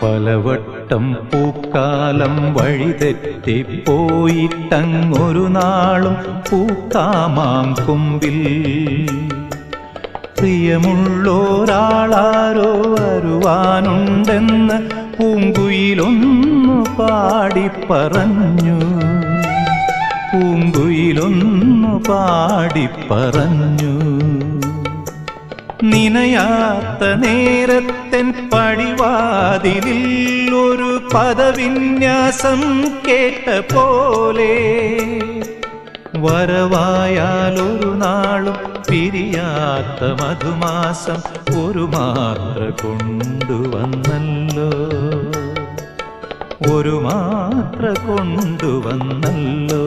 പലവട്ടം പൂക്കാലം വഴിതെറ്റിപ്പോയിട്ടങ്ങൊരു നാളും പൂക്കാമാം കൊമ്പിൽ പ്രിയമുള്ളോരാളാരോ വരുവാനുണ്ടെന്ന് പൂങ്കുയിലൊന്നു പാടിപ്പറഞ്ഞു. പൂങ്കുയിലൊന്നു പാടിപ്പറഞ്ഞു. നിനയാത്ത നേരത്തെൻ പടിവാതിലിൽ ഒരു പദവിന്യാസം കേട്ട പോലെ വരവായാലൊരു നാളും പിരിയാത്ത മധുമാസം ഒരു മാത്ര കൊണ്ടുവന്നല്ലോ. ഒരു മാത്ര കൊണ്ടുവന്നല്ലോ.